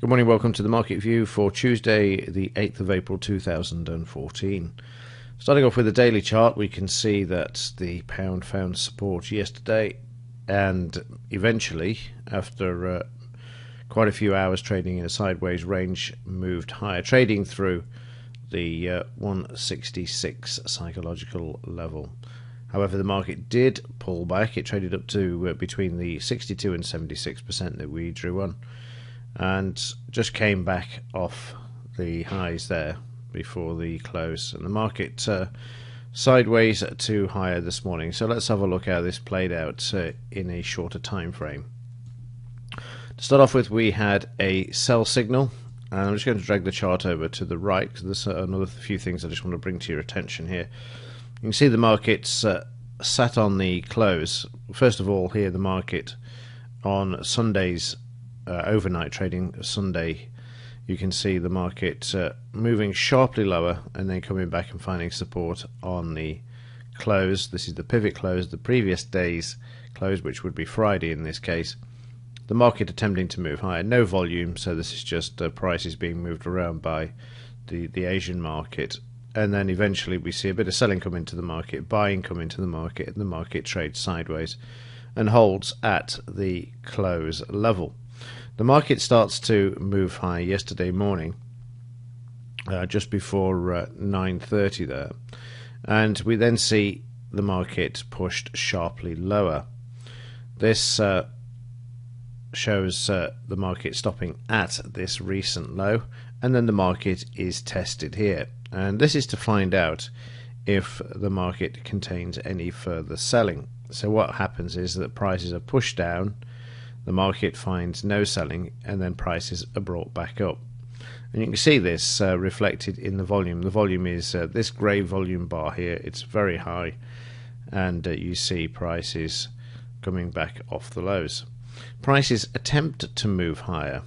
Good morning, welcome to the market view for Tuesday the 8th of April 2014. Starting off with the daily chart, we can see that the pound found support yesterday and eventually, after quite a few hours trading in a sideways range, moved higher, trading through the 166 psychological level. However, the market did pull back. It traded up to between the 62 and 76% that we drew on, and just came back off the highs there before the close, and the market sideways to higher this morning. So let's have a look how this played out in a shorter time frame. To start off with, we had a sell signal, and I'm just going to drag the chart over to the right because there's another few things I just want to bring to your attention here. You can see the market's sat on the close. First of all, here the market on Sunday's overnight trading Sunday, you can see the market moving sharply lower and then coming back and finding support on the close. This is the pivot close, the previous day's close, which would be Friday in this case. The market attempting to move higher, no volume, so this is just prices being moved around by the Asian market. And then eventually we see a bit of selling come into the market, buying come into the market, and the market trades sideways and holds at the close level. The market starts to move high yesterday morning, just before 9:30 there, and we then see the market pushed sharply lower. This shows the market stopping at this recent low, and then the market is tested here, and this is to find out if the market contains any further selling. So what happens is that prices are pushed down, the market finds no selling, and then prices are brought back up. And you can see this reflected in the volume. The volume is this grey volume bar here. It's very high, and you see prices coming back off the lows. Prices attempt to move higher,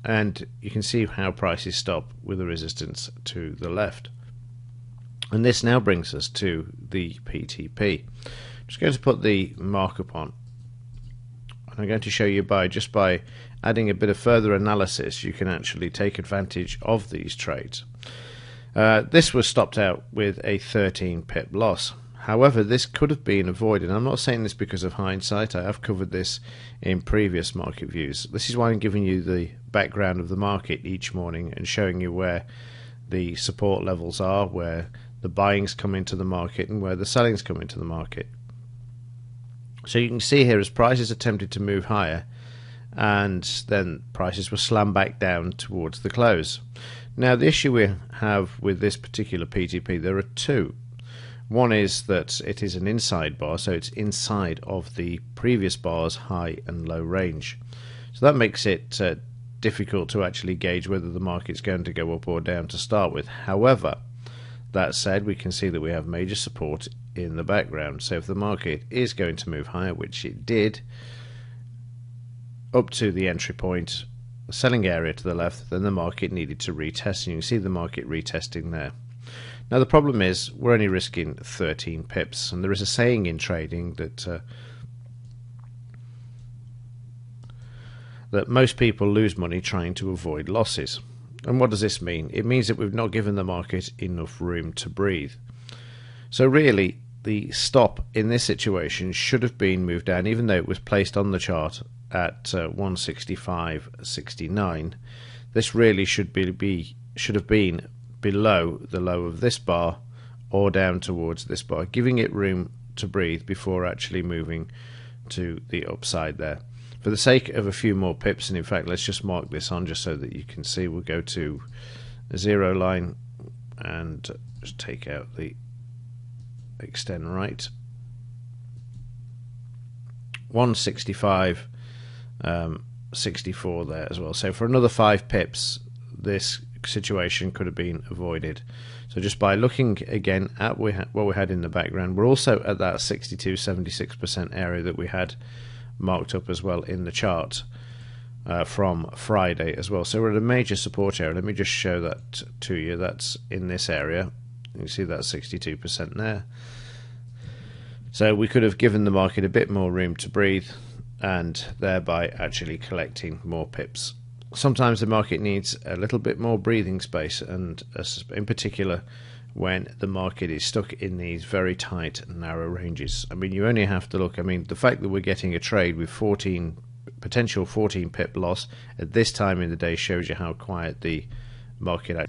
and you can see how prices stop with a resistance to the left. And this now brings us to the PTP. I'm just going to put the markup on. I'm going to show you by adding a bit of further analysis, you can actually take advantage of these trades. This was stopped out with a 13 pip loss. However, this could have been avoided. I'm not saying this because of hindsight. I have covered this in previous market views. This is why I'm giving you the background of the market each morning and showing you where the support levels are, where the buyings come into the market, and where the sellings come into the market. So you can see here as prices attempted to move higher, and then prices were slammed back down towards the close. Now the issue we have with this particular PTP, there are two. One is that it is an inside bar, so it's inside of the previous bar's high and low range. So that makes it difficult to actually gauge whether the market's going to go up or down to start with. However, that said, we can see that we have major support in the background. So if the market is going to move higher, which it did, up to the entry point, the selling area to the left, then the market needed to retest, and you can see the market retesting there. Now the problem is we're only risking 13 pips, and there is a saying in trading that most people lose money trying to avoid losses. And what does this mean? It means that we've not given the market enough room to breathe. So really, the stop in this situation should have been moved down, even though it was placed on the chart at 165.69. This really should have been below the low of this bar or down towards this bar, giving it room to breathe before actually moving to the upside there. For the sake of a few more pips, and in fact let's just mark this on just so that you can see, we'll go to the zero line and just take out the extend right. 165.64 there as well. So for another 5 pips this situation could have been avoided. So just by looking again at what we had in the background, we're also at that 62-76% area that we had marked up as well in the chart from Friday as well. So we're at a major support area. Let me just show that to you. That's in this area. You can see that 62% there. So we could have given the market a bit more room to breathe and thereby actually collecting more pips sometimes the market needs a little bit more breathing space, and in particular when the market is stuck in these very tight, narrow ranges. I mean, you only have to look. I mean, the fact that we're getting a trade with potential 14 pip loss at this time in the day shows you how quiet the market is.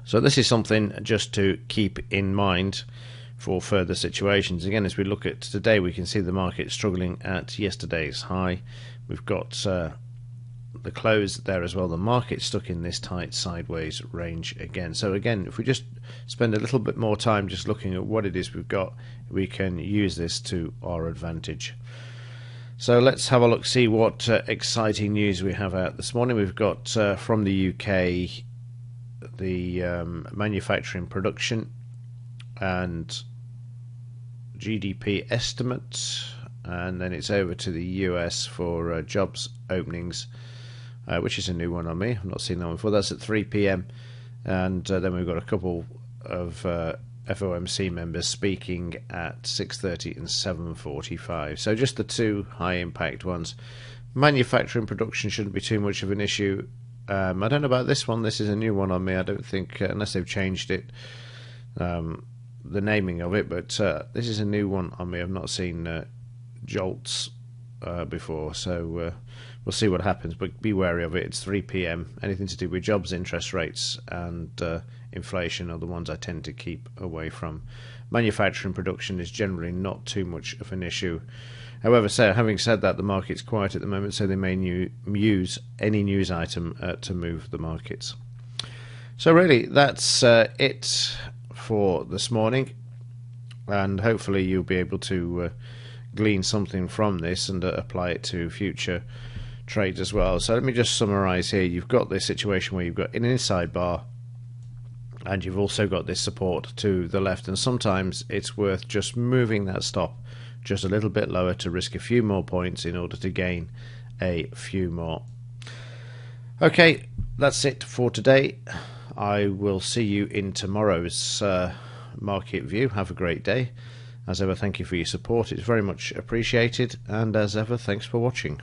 So this is something just to keep in mind for further situations. Again, as we look at today, we can see the market struggling at yesterday's high. We've got the close there as well. The market stuck in this tight sideways range again. So again, if we just spend a little bit more time just looking at what it is we've got, we can use this to our advantage. So let's have a look, see what exciting news we have out this morning. We've got from the UK the manufacturing production and GDP estimate, and then it's over to the US for jobs openings, which is a new one on me. I've not seen that one before. That's at 3 p.m. And then we've got a couple of FOMC members speaking at 6:30 and 7:45. So just the two high impact ones. Manufacturing production shouldn't be too much of an issue. I don't know about this one. This is a new one on me. I don't think, unless they've changed it, the naming of it, but this is a new one on me. I've not seen jolts before, so we'll see what happens, but be wary of it. It's 3 p.m. Anything to do with jobs, interest rates, and inflation are the ones I tend to keep away from. Manufacturing production is generally not too much of an issue. However, having said that, the market's quiet at the moment, so they may use any news item to move the markets. So really, that's it for this morning, and hopefully you'll be able to glean something from this and apply it to future trades as well. So let me just summarize here. You've got this situation where you've got an inside bar, and you've also got this support to the left, and sometimes it's worth just moving that stop just a little bit lower to risk a few more points in order to gain a few more. Okay, that's it for today. I will see you in tomorrow's market view. Have a great day. As ever, thank you for your support. It's very much appreciated, and as ever, thanks for watching.